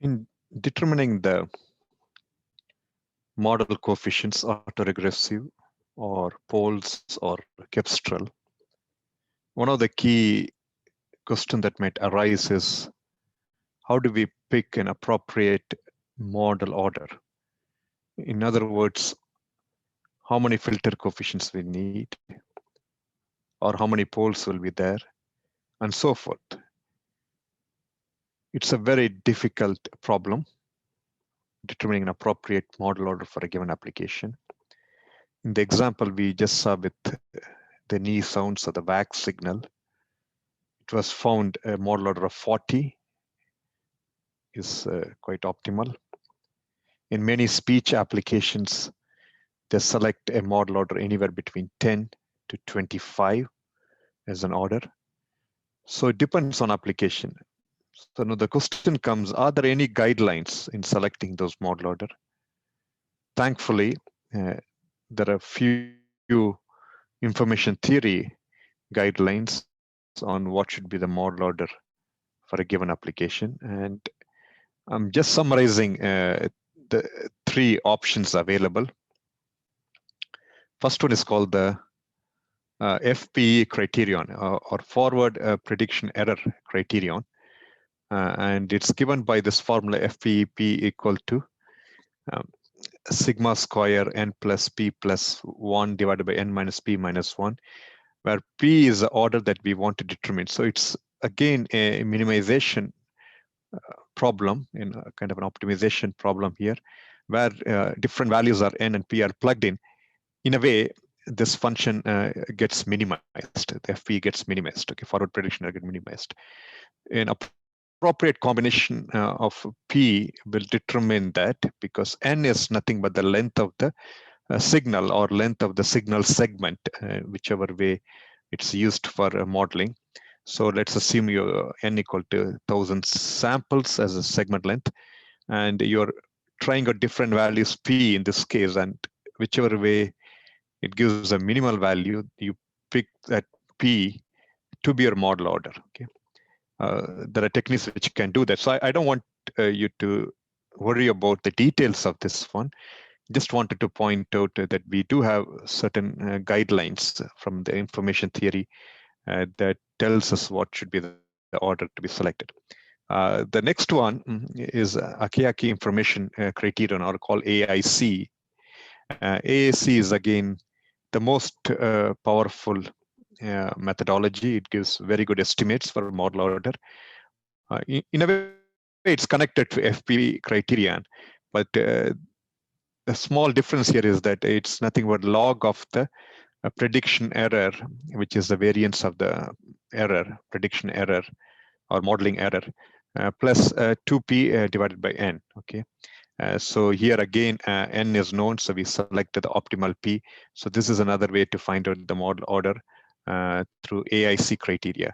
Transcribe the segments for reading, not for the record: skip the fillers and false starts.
In determining the model coefficients, autoregressive or poles or Spectral, one of the key questions that might arise is how do we pick an appropriate model order? In other words, how many filter coefficients we need, or how many poles will be there, and so forth. It's a very difficult problem, determining an appropriate model order for a given application. In the example we just saw with the knee sounds or the wax signal, it was found a model order of 40 is quite optimal. In many speech applications, they select a model order anywhere between 10 to 25 as an order. So it depends on application. So now the question comes, are there any guidelines in selecting those model order? Thankfully, there are few information theory guidelines on what should be the model order for a given application. And I'm just summarizing the three options available. First one is called the FPE criterion or forward prediction error criterion. And it's given by this formula FPEP equal to sigma square n plus p plus 1 divided by n minus p minus 1, where p is the order that we want to determine. So it's again a minimization problem, in a kind of an optimization problem here, where different values are n and p are plugged in. In a way, this function gets minimized. The FP gets minimized. Okay, forward prediction error gets minimized. An appropriate combination of p will determine that, because n is nothing but the length of the signal or length of the signal segment, whichever way it's used for modeling. So let's assume your n equal to 1,000 samples as a segment length, and you're trying out different values p in this case, and whichever way it gives a minimal value, you pick that p to be your model order. Okay, there are techniques which can do that. So I don't want you to worry about the details of this one. Just wanted to point out that we do have certain guidelines from the information theory that tells us what should be the order to be selected. The next one is Akiaki information criterion, or called AIC. AIC is again the most powerful methodology. It gives very good estimates for model order. In a way, it's connected to FP criterion, but the small difference here is that it's nothing but log of the prediction error, which is the variance of the error, prediction error or modeling error, plus 2p divided by n. Okay. So here again, n is known, so we selected the optimal p. So this is another way to find out the model order through AIC criteria.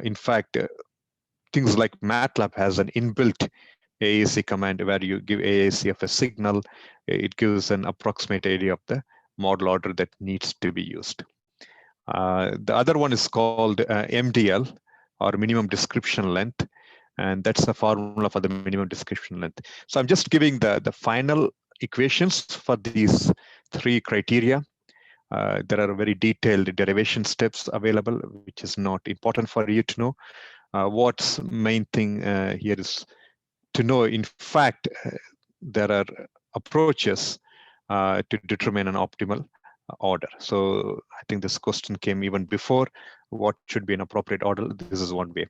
In fact, things like MATLAB has an inbuilt AIC command where you give AIC of a signal. It gives an approximate area of the model order that needs to be used. The other one is called MDL, or minimum description length. And that's the formula for the minimum description length. So I'm just giving the final equations for these three criteria. There are very detailed derivation steps available, which is not important for you to know. What's main thing here is to know, in fact, there are approaches to determine an optimal order. So I think this question came even before, what should be an appropriate order? This is one way.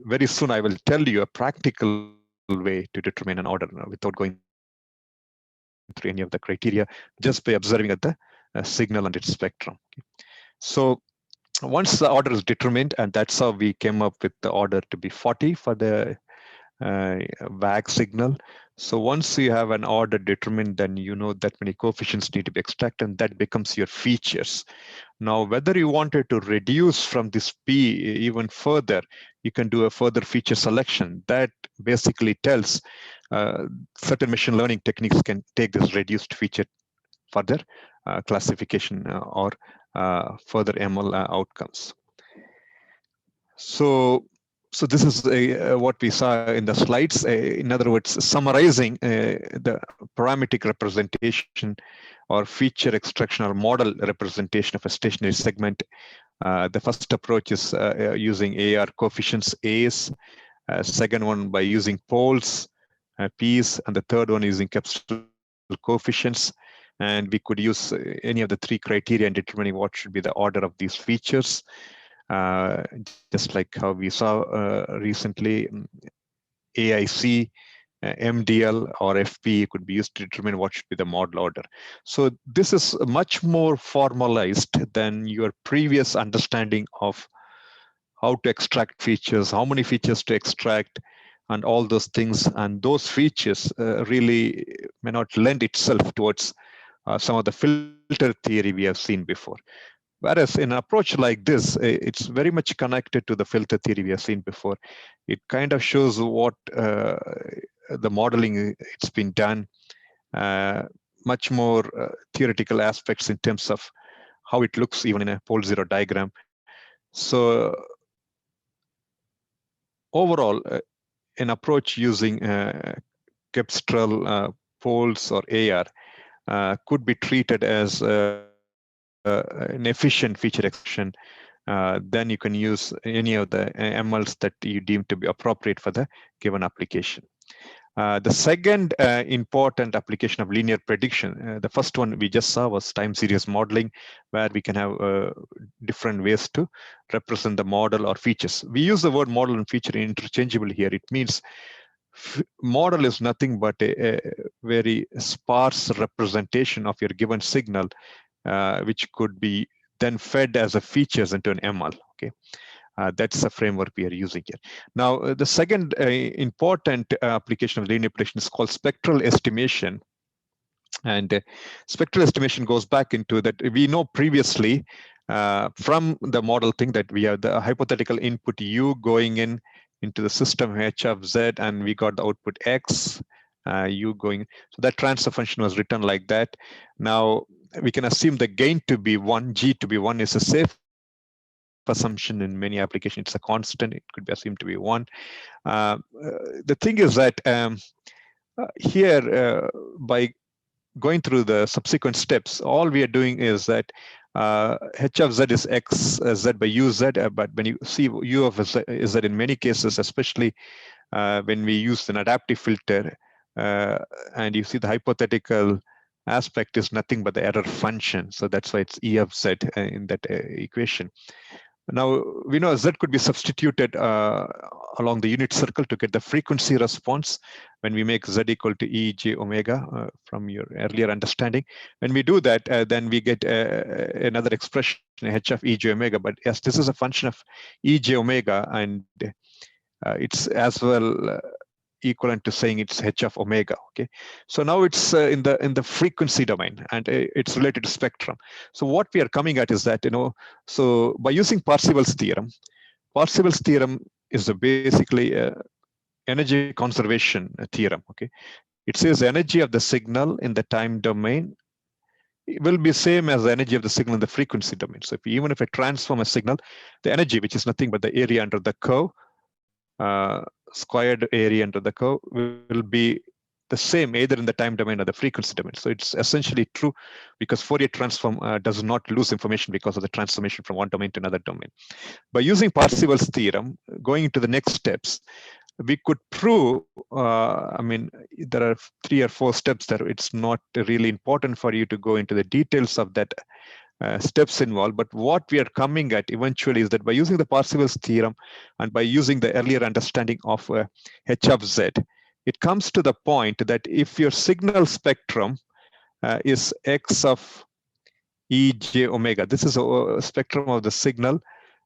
Very soon I will tell you a practical way to determine an order without going through any of the criteria, just by observing at the signal and its spectrum. So once the order is determined, and that's how we came up with the order to be 40 for the WAG signal. So once you have an order determined, then you know that many coefficients need to be extracted, and that becomes your features. Now, whether you wanted to reduce from this P even further, you can do a further feature selection. That basically tells certain machine learning techniques can take this reduced feature further classification or further ML outcomes. So So this is what we saw in the slides. In other words, summarizing the parametric representation or feature extraction or model representation of a stationary segment. The first approach is using AR coefficients A's, second one by using poles, P's, and the third one using Spectral coefficients. And we could use any of the three criteria in determining what should be the order of these features. Just like how we saw recently, AIC, MDL, or FP could be used to determine what should be the model order. So this is much more formalized than your previous understanding of how to extract features, how many features to extract, and all those things. And those features really may not lend itself towards some of the filter theory we have seen before. Whereas in an approach like this, it's very much connected to the filter theory we have seen before. It kind of shows what the modeling it's been done, much more theoretical aspects in terms of how it looks even in a pole zero diagram. So overall, an approach using Spectral poles or AR could be treated as an efficient feature extraction. Then you can use any of the MLs that you deem to be appropriate for the given application. The second important application of linear prediction, the first one we just saw was time series modeling, where we can have different ways to represent the model or features. We use the word model and feature interchangeably here. It means model is nothing but a very sparse representation of your given signal, which could be then fed as a features into an ML. Okay, that's the framework we are using here. Now, the second important application of linear prediction is called spectral estimation. And spectral estimation goes back into that we know previously from the model thing that we have the hypothetical input U going into the system H of Z, and we got the output X, U going. So that transfer function was written like that. Now, we can assume the gain to be 1, G to be 1 is a safe assumption in many applications. It's a constant. It could be assumed to be 1. The thing is that here, by going through the subsequent steps, all we are doing is that H of Z is X Z by U Z, but when you see U of Z is that in many cases, especially when we use an adaptive filter, and you see the hypothetical aspect is nothing but the error function. So that's why it's E of Z in that equation. Now, we know Z could be substituted along the unit circle to get the frequency response when we make Z equal to E j omega from your earlier understanding. When we do that, then we get another expression, H of E j omega. But yes, this is a function of E j omega, and it's as well equivalent to saying it's H of omega. Okay, so now it's in the frequency domain, and it's related to spectrum. So what we are coming at is that, so by using Parseval's theorem is basically energy conservation theorem. Okay, it says the energy of the signal in the time domain will be same as the energy of the signal in the frequency domain. So even if I transform a signal, the energy, which is nothing but the area under the curve, squared area under the curve, will be the same either in the time domain or the frequency domain. So it's essentially true because Fourier transform does not lose information because of the transformation from one domain to another domain. By using Parseval's theorem, going into the next steps, we could prove, I mean, there are 3 or 4 steps there. It's not really important for you to go into the details of that steps involved, but what we are coming at eventually is that by using the Parseval's theorem and by using the earlier understanding of H of Z, it comes to the point that if your signal spectrum is X of E j omega, this is a spectrum of the signal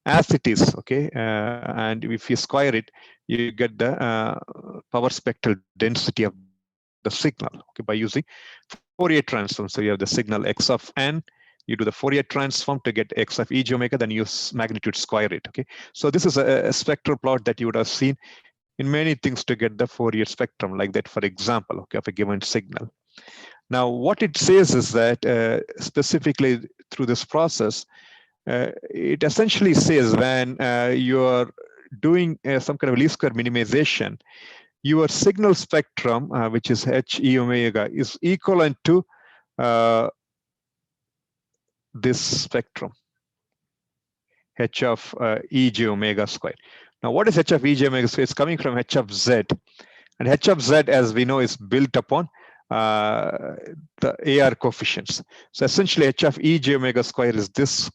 as it is, okay, and if you square it, you get the power spectral density of the signal, okay, by using Fourier transform. So you have the signal X of n, you do the Fourier transform to get X of E j omega, then use magnitude square it. Okay, so this is a spectral plot that you would have seen in many things to get the Fourier spectrum like that, for example, okay, of a given signal. Now, what it says is that specifically through this process, it essentially says when you're doing some kind of least square minimization, your signal spectrum, which is h e omega, is equivalent to this spectrum, h of e j omega square. Now, what is h of e j omega square? It's coming from h of z, and h of z, as we know, is built upon the AR coefficients. So essentially, h of e j omega square is this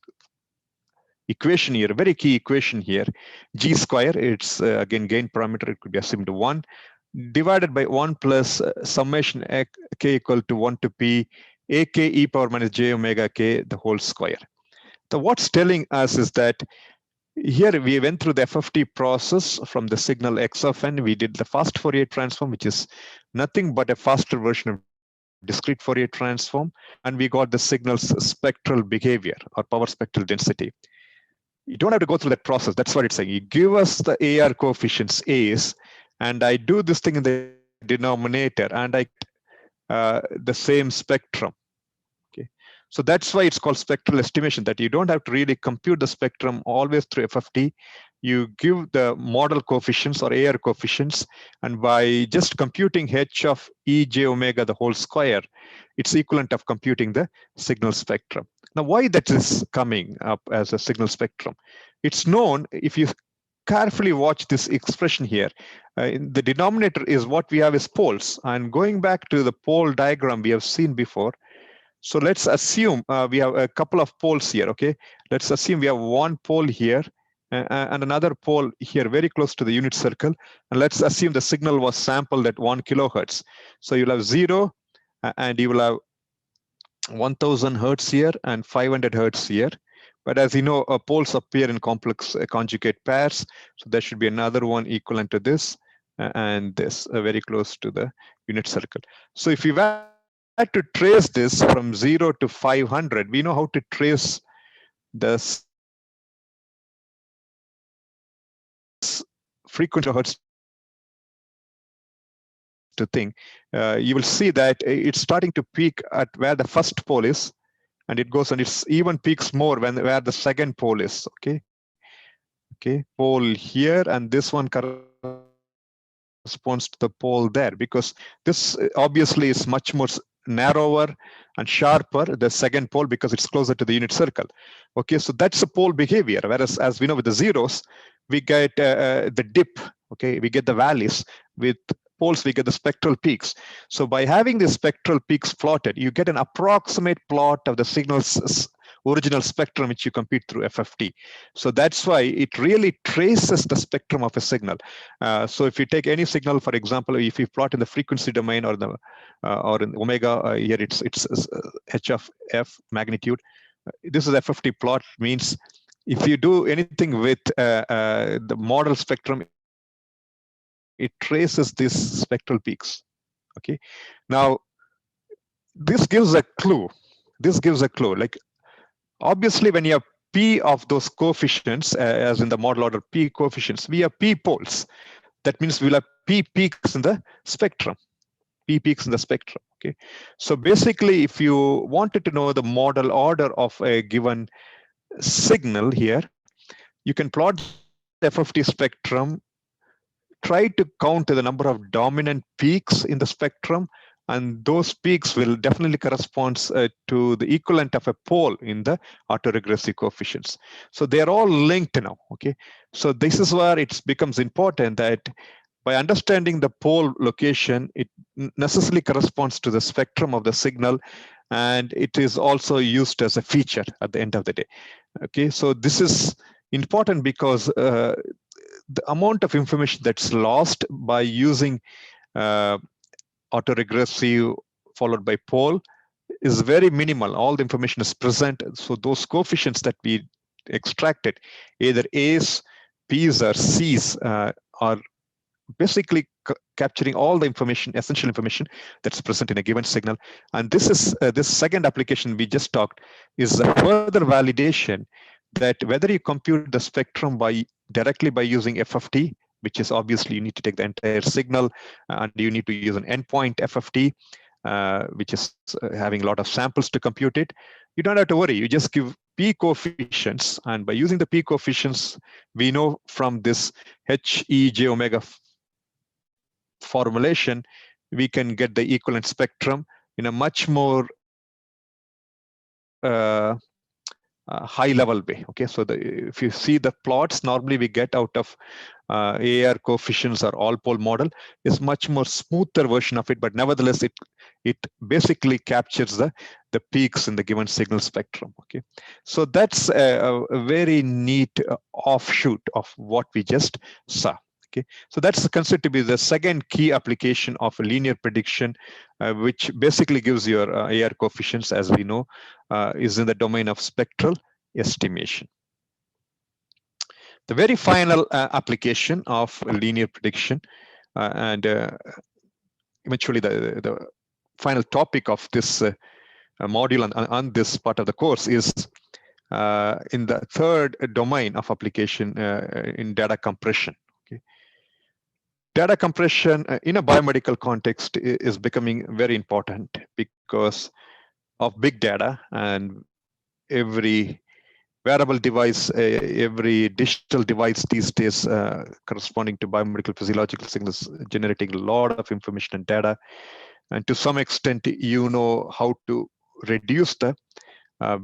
equation here, a very key equation here. G square, it's again gain parameter, it could be assumed 1, divided by 1 plus summation k equal to 1 to p ak e power minus j omega k the whole square. So what's telling us is that here we went through the FFT process from the signal x of n. We did the fast Fourier transform, which is nothing but a faster version of discrete Fourier transform, and we got the signal's spectral behavior or power spectral density. You don't have to go through that process. That's what it's saying. You give us the AR coefficients A's, and I do this thing in the denominator, and I the same spectrum. Okay, so that's why it's called spectral estimation. That you don't have to really compute the spectrum always through FFT. You give the model coefficients or AR coefficients, and by just computing h of e j omega the whole square, it's equivalent of computing the signal spectrum. Now, why that is coming up as a signal spectrum? It's known, if you carefully watch this expression here, in the denominator is what we have is poles. And going back to the pole diagram we have seen before, so let's assume we have a couple of poles here, okay? Let's assume we have one pole here and another pole here very close to the unit circle. And let's assume the signal was sampled at 1 kilohertz. So you'll have 0 and you will have 1000 hertz here and 500 hertz here. But as you know, poles appear in complex conjugate pairs. So there should be another one equivalent to this and this, very close to the unit circle. So if we were to trace this from 0 to 500, we know how to trace this frequency hertz to thing. You will see that it's starting to peak at where the first pole is, and it goes and it's even peaks more when where the second pole is. Okay, pole here, and this one corresponds to the pole there, because this obviously is much more narrower and sharper, the second pole, because it's closer to the unit circle. Okay, so that's the pole behavior. Whereas, as we know, with the zeros, we get the dip. Okay, we get the valleys. With poles, we get the spectral peaks. So by having the spectral peaks plotted, you get an approximate plot of the signal's original spectrum, which you compute through FFT. So that's why it really traces the spectrum of a signal. So if you take any signal, for example, if you plot in the frequency domain or the or in omega, here it's h of f magnitude. This is FFT plot, means if you do anything with the model spectrum, it traces these spectral peaks. Okay, now this gives a clue. This gives a clue. Like, obviously, when you have p of those coefficients, as in the model order p coefficients, we have p poles. That means we'll have p peaks in the spectrum. P peaks in the spectrum. Okay, so basically, if you wanted to know the model order of a given signal here, you can plot the FFT spectrum, try to count the number of dominant peaks in the spectrum, and those peaks will definitely correspond to the equivalent of a pole in the autoregressive coefficients. So they're all linked now. Okay, so this is where it becomes important that by understanding the pole location, it necessarily corresponds to the spectrum of the signal, and it is also used as a feature at the end of the day. Okay, so this is important because the amount of information that's lost by using autoregressive followed by pole is very minimal. All the information is present. So those coefficients that we extracted, either A's, P's, or C's, are basically capturing all the information, essential information that's present in a given signal. And this is this second application we just talked is a further validation that whether you compute the spectrum directly by using FFT, which is obviously you need to take the entire signal and you need to use an endpoint FFT, which is having a lot of samples to compute it. You don't have to worry. You just give P coefficients, and by using the P coefficients, we know from this H, E, J, omega formulation, we can get the equivalent spectrum in a much more high level way. Okay, so if you see the plots normally we get out of AR coefficients or all pole model is much more smoother version of it, but nevertheless it basically captures the peaks in the given signal spectrum. Okay, so that's a very neat offshoot of what we just saw. Okay, so that's considered to be the second key application of linear prediction, which basically gives your AR coefficients, as we know, is in the domain of spectral estimation. The very final application of linear prediction, and eventually the final topic of this module on this part of the course is in the third domain of application in data compression. Okay. Data compression in a biomedical context is becoming very important because of big data, and every wearable device, every digital device these days corresponding to biomedical physiological signals, generating a lot of information and data. And to some extent, you know how to reduce the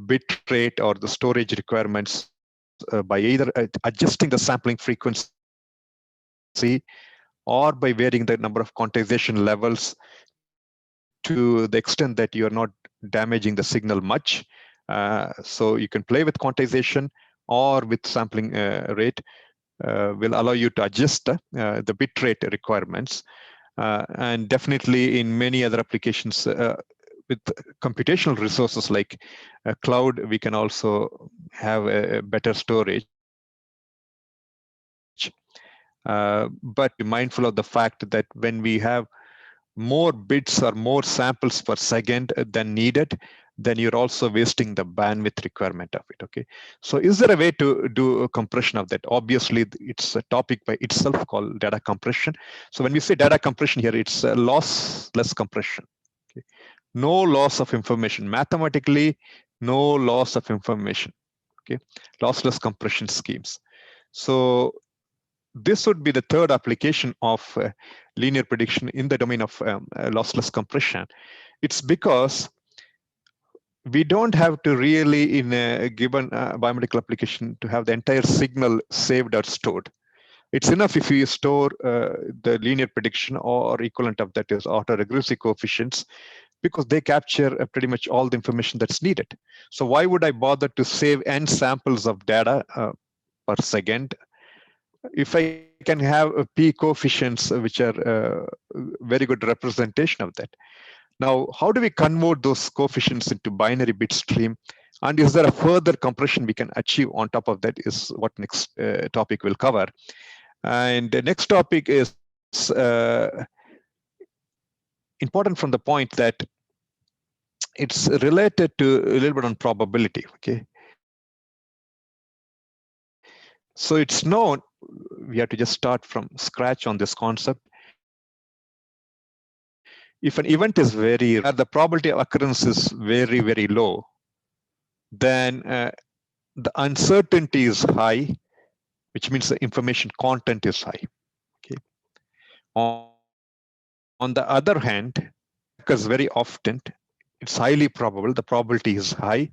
bit rate or the storage requirements by either adjusting the sampling frequency or by varying the number of quantization levels to the extent that you are not damaging the signal much. So you can play with quantization or with sampling rate will allow you to adjust the bit rate requirements. And definitely in many other applications with computational resources like cloud, we can also have a better storage. But be mindful of the fact that when we have more bits or more samples per second than needed, then you're also wasting the bandwidth requirement of it. Okay, so is there a way to do a compression of that? Obviously, it's a topic by itself called data compression. So when we say data compression here, it's a lossless compression. Okay, no loss of information. Mathematically, no loss of information. Okay, lossless compression schemes. So this would be the third application of linear prediction in the domain of lossless compression. It's because we don't have to really, in a given biomedical application, to have the entire signal saved or stored. It's enough if you store the linear prediction or equivalent of that is autoregressive coefficients, because they capture pretty much all the information that's needed. So why would I bother to save n samples of data per second if I can have P coefficients which are very good representation of that? Now, how do we convert those coefficients into binary bit stream? And is there a further compression we can achieve on top of that is what next topic will cover. And the next topic is important from the point that it's related to a little bit on probability. Okay, so it's known, we have to just start from scratch on this concept. If an event is very rare, the probability of occurrence is very, very low, then the uncertainty is high, which means the information content is high. Okay. On the other hand, occurs very often, it's highly probable, the probability is high,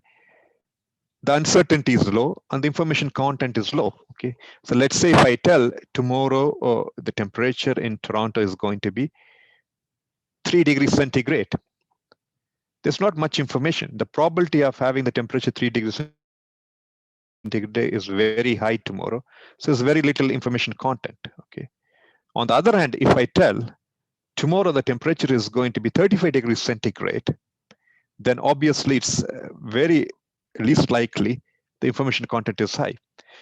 the uncertainty is low, and the information content is low. Okay, so let's say if I tell tomorrow the temperature in Toronto is going to be 3 degrees centigrade, there's not much information. The probability of having the temperature 3 degrees centigrade is very high tomorrow, so there's very little information content. Okay, on the other hand, if I tell tomorrow the temperature is going to be 35 degrees centigrade, then obviously it's very least likely the information content is high.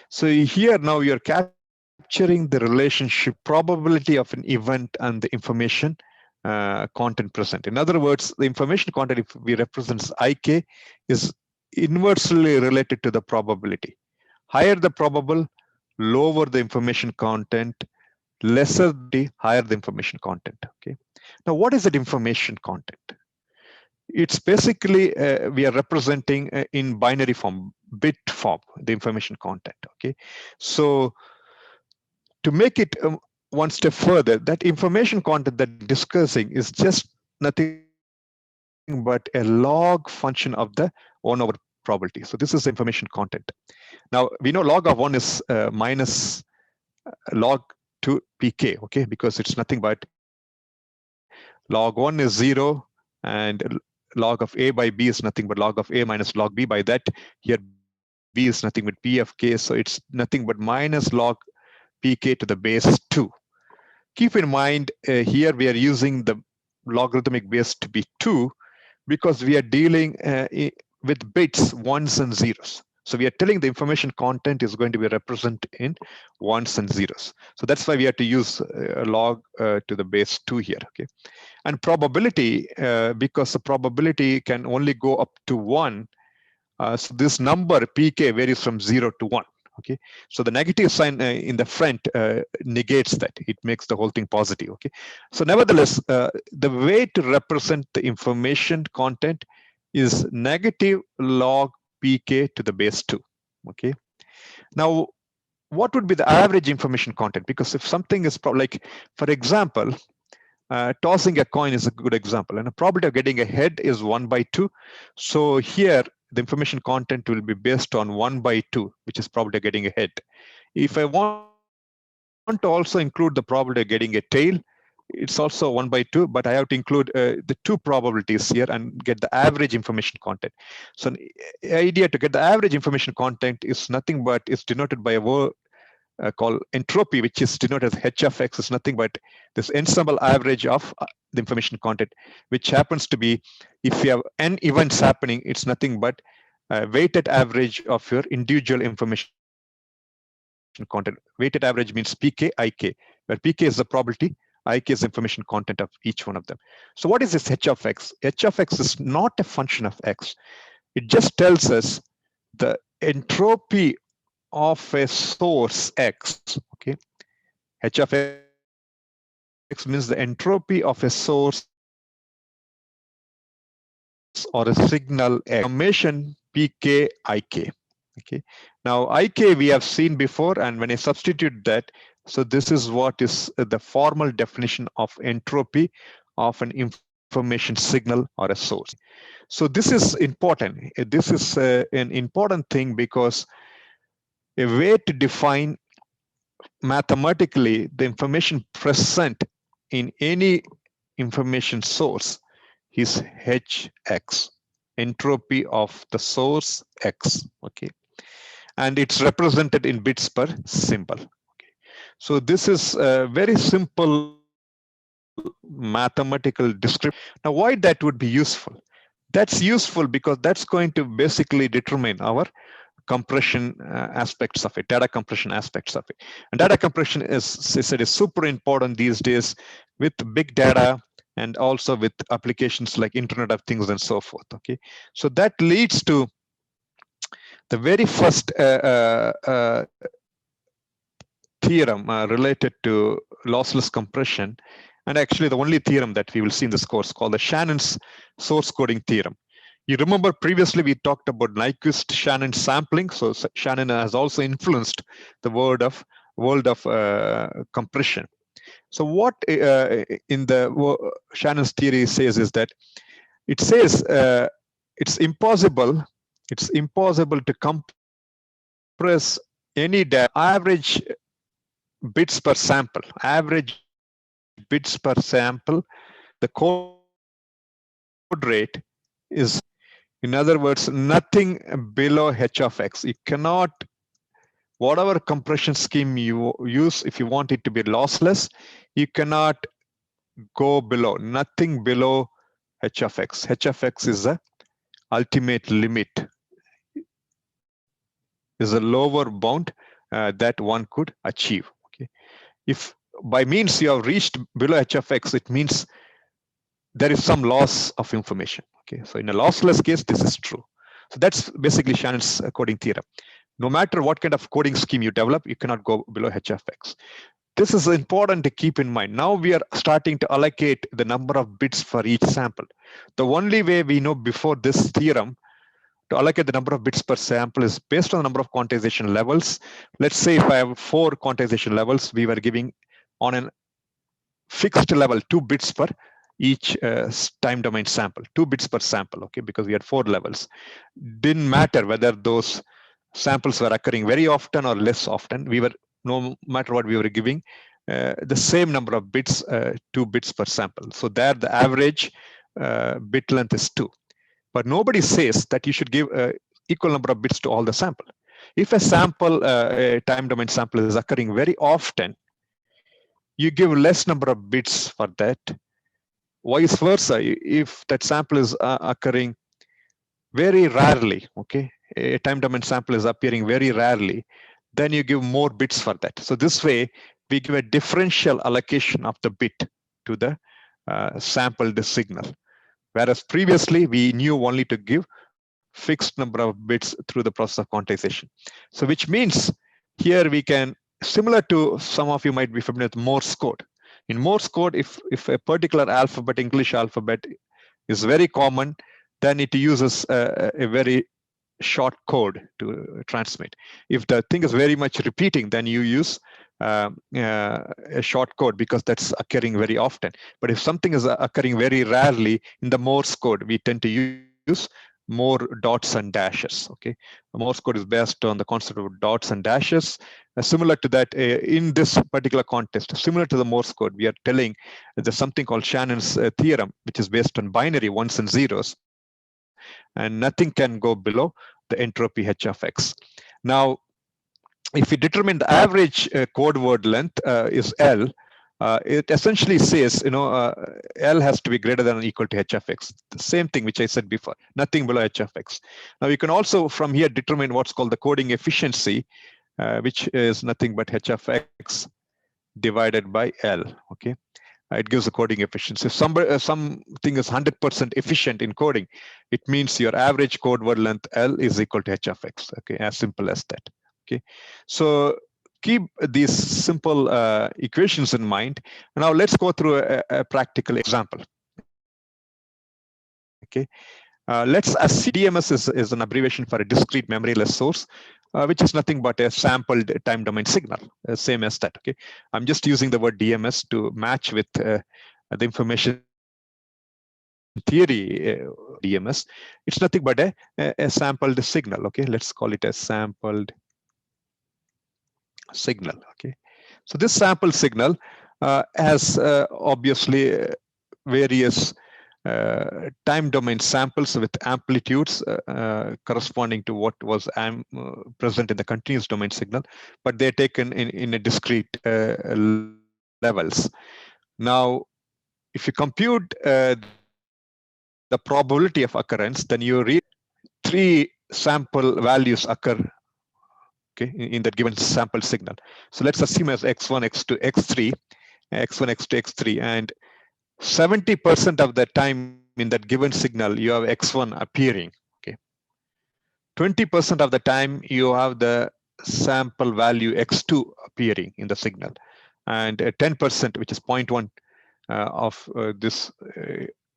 So here now you're capturing the relationship probability of an event and the information content present. In other words, the information content, if we represent IK, is inversely related to the probability. Higher the probable, lower the information content, lesser the higher the information content. Okay. Now, what is that information content? It's basically we are representing in binary form, bit form, the information content. Okay, so to make it one step further, that information content that discussing is just nothing but a log function of the 1/probability. So this is the information content. Now we know log of 1 is minus log 2 pk, okay, because it's nothing but log 1 is 0 and log of a by b is nothing but log of a minus log b. By that, here b is nothing but p of k, so it's nothing but minus log pk to the base 2. Keep in mind, here we are using the logarithmic base to be 2 because we are dealing with bits, ones and zeros. So we are telling the information content is going to be represented in ones and zeros. So that's why we have to use log to the base 2 here. Okay, and probability, because the probability can only go up to 1. So this number pk varies from 0 to 1. Okay, so the negative sign in the front negates that. It makes the whole thing positive. Okay, so nevertheless, the way to represent the information content is negative log pk to the base 2. Okay, now what would be the average information content? Because if something is like, for example, tossing a coin is a good example, and the probability of getting a head is 1/2. So here the information content will be based on 1/2, which is probability of getting a head. If I want to also include the probability of getting a tail, it's also 1/2, but I have to include the two probabilities here and get the average information content. So the idea to get the average information content is nothing but it's denoted by a word called entropy, which is denoted as h of x, is nothing but this ensemble average of the information content, which happens to be, if you have n events happening, it's nothing but weighted average of your individual information content. Weighted average means pk, ik, where pk is the probability, ik is the information content of each one of them. So what is this h of x? H of x is not a function of x. It just tells us the entropy of a source x. Okay, h of x means the entropy of a source or a signal x. Summation pk ik. Okay, now ik we have seen before, and when I substitute that, so this is what is the formal definition of entropy of an information signal or a source. So this is important. This is an important thing because a way to define mathematically the information present in any information source is hx, entropy of the source x. Okay, and it's represented in bits per symbol. Okay, so this is a very simple mathematical description. Now why that would be useful? That's useful because that's going to basically determine our compression aspects of it, data compression aspects of it. And data compression is, I said, is super important these days with big data and also with applications like Internet of Things and so forth. Okay, so that leads to the very first theorem related to lossless compression, and actually the only theorem that we will see in this course, called the Shannon's source coding theorem. You remember previously we talked about Nyquist-Shannon sampling. So Shannon has also influenced the world of compression. So what in the Shannon's theory says is that it says it's impossible to compress any data average bits per sample. Average bits per sample, the code rate is, in other words, nothing below h of x. You cannot, whatever compression scheme you use, if you want it to be lossless, you cannot go below, nothing below h of x. H of x is the ultimate limit, is a lower bound that one could achieve. Okay, if by means you have reached below h of x, it means there is some loss of information. Okay, so in a lossless case, this is true. So that's basically Shannon's coding theorem. No matter what kind of coding scheme you develop, you cannot go below h of x. this is important to keep in mind. Now we are starting to allocate the number of bits for each sample. The only way we know before this theorem to allocate the number of bits per sample is based on the number of quantization levels. Let's say if I have 4 quantization levels, we were giving on a fixed level 2 bits per each time domain sample, 2 bits per sample, okay, because we had 4 levels. Didn't matter whether those samples were occurring very often or less often. We were, no matter what we were giving, the same number of bits, 2 bits per sample. So there the average bit length is 2. But nobody says that you should give equal number of bits to all the sample. If a sample, a time domain sample is occurring very often, you give less number of bits for that. Vice versa, if that sample is occurring very rarely, okay, a time domain sample is appearing very rarely, then you give more bits for that. So this way, we give a differential allocation of the bit to the sampled signal. Whereas previously, we knew only to give fixed number of bits through the process of quantization. So which means here we can, similar to some of you might be familiar with Morse code. In Morse code, if a particular alphabet, English alphabet, is very common, then it uses a very short code to transmit. If the thing is very much repeating, then you use a short code because that's occurring very often. But if something is occurring very rarely, in the Morse code, we tend to use more dots and dashes. Okay, Morse code is based on the concept of dots and dashes. Similar to that, in this particular context, similar to the Morse code, we are telling there's something called Shannon's theorem, which is based on binary ones and zeros, and nothing can go below the entropy h of x. Now, if we determine the average code word length is L, it essentially says, L has to be greater than or equal to h of x. The same thing which I said before, nothing below h of x. Now you can also from here determine what's called the coding efficiency, which is nothing but h of x divided by L. Okay, it gives a coding efficiency. If something is 100% efficient in coding, it means your average code word length L is equal to h of x. Okay, as simple as that. Okay, so keep these simple equations in mind. Now let's go through a practical example. Okay, let's assume DMS is an abbreviation for a discrete memoryless source, which is nothing but a sampled time domain signal, same as that. Okay, I'm just using the word DMS to match with the information theory DMS. It's nothing but a sampled signal. Okay, let's call it a sampled signal. Okay, so this sample signal has obviously various time domain samples with amplitudes corresponding to what was present in the continuous domain signal, but they're taken in a discrete levels. Now, if you compute the probability of occurrence, then you read 3 sample values occur, okay, in that given sample signal. So let's assume as x1, x2, x3, x1, x2, x3, and 70% of the time in that given signal, you have x1 appearing. Okay, 20% of the time you have the sample value x2 appearing in the signal, and 10%, which is 0.1 of this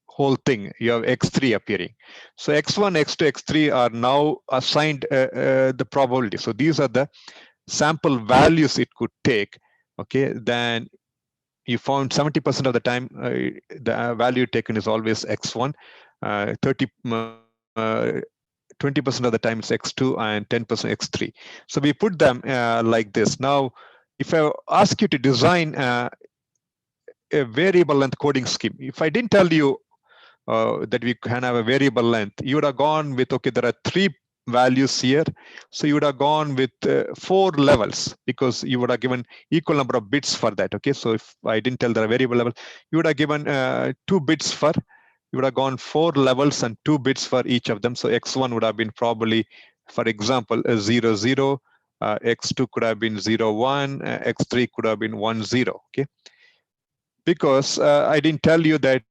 whole thing, you have x3 appearing. So x1, x2, x3 are now assigned the probability. So these are the sample values it could take. Okay, then you found 70% of the time the value taken is always x1, 20% of the time it's x2, and 10% x3. So we put them like this. Now, if I ask you to design a variable length coding scheme, if I didn't tell you that we can have a variable length, you would have gone with, okay, there are 3 values here. So you would have gone with 4 levels because you would have given equal number of bits for that. Okay, so if I didn't tell the variable level, you would have given 2 bits for, you would have gone 4 levels and 2 bits for each of them. So x1 would have been probably, for example, 0, 0, x2 could have been 0, 1, x3 could have been 1, 0. Okay, because I didn't tell you that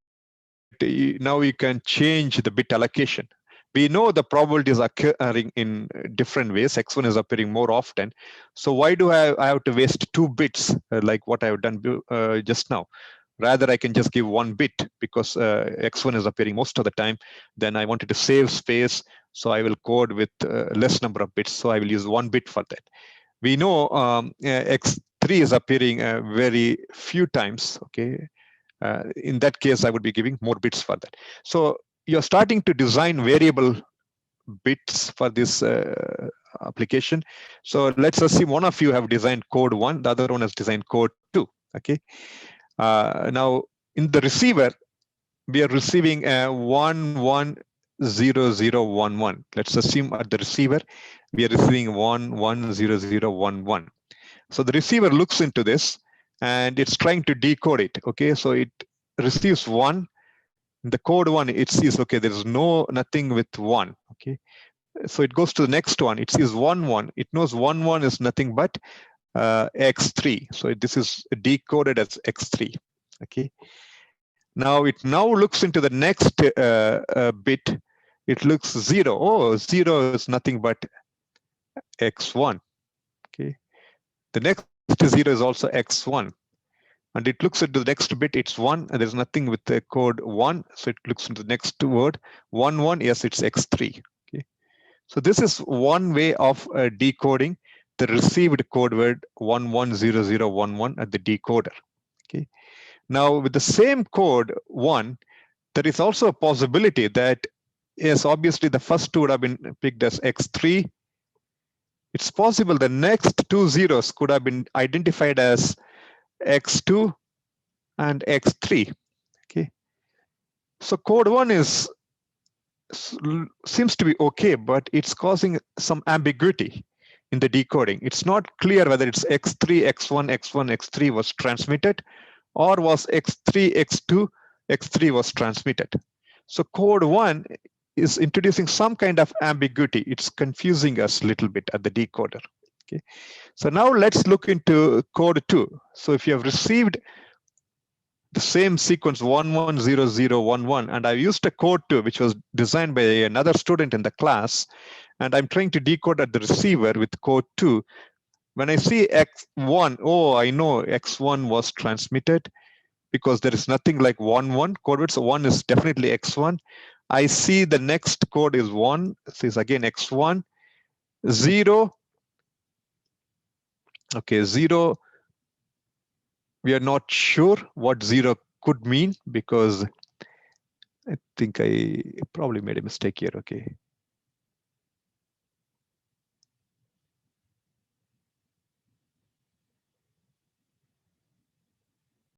now you can change the bit allocation. We know the probability is occurring in different ways. X1 is appearing more often. So why do I have to waste 2 bits like what I have done just now? Rather, I can just give 1 bit because X1 is appearing most of the time. Then I wanted to save space, so I will code with less number of bits. So I will use 1 bit for that. We know X3 is appearing very few times. Okay, in that case, I would be giving more bits for that. So you're starting to design variable bits for this application. So let's assume one of you have designed code 1, the other one has designed code 2. Okay. Now in the receiver, we are receiving 110011. Let's assume at the receiver, we are receiving 110011. So the receiver looks into this and it's trying to decode it. Okay, so it receives 1. In the code 1, it sees, okay, there's nothing with 1. Okay, so it goes to the next one. It sees 1 1. It knows 1 1 is nothing but X3. So this is decoded as X3. Okay. Now it looks into the next bit. It looks 0. Oh, 0 is nothing but X1. Okay. The next 0 is also X1. And it looks at the next bit, it's 1, and there's nothing with the code 1. So it looks into the next word, 1 1, yes, it's X3. Okay. So this is one way of decoding the received code word 110011 at the decoder. Okay. Now with the same code 1, there is also a possibility that, yes, obviously the first 2 would have been picked as X3. It's possible the next 2 zeros could have been identified as X2 and X3. Okay. So code 1 seems to be okay, but it's causing some ambiguity in the decoding. It's not clear whether it's X3, X1, X1, X3 was transmitted, or was X3, X2, X3 was transmitted. So code 1 is introducing some kind of ambiguity. It's confusing us a little bit at the decoder. Okay. So now let's look into code 2. So if you have received the same sequence 110011, and I used a code 2 which was designed by another student in the class, and I'm trying to decode at the receiver with code 2. When I see X1, oh, I know X1 was transmitted because there is nothing like 1 1 code word. So 1 is definitely X1. I see the next code is 1. This is again X1, 0. Okay, 0. We are not sure what 0 could mean because I think I probably made a mistake here. Okay.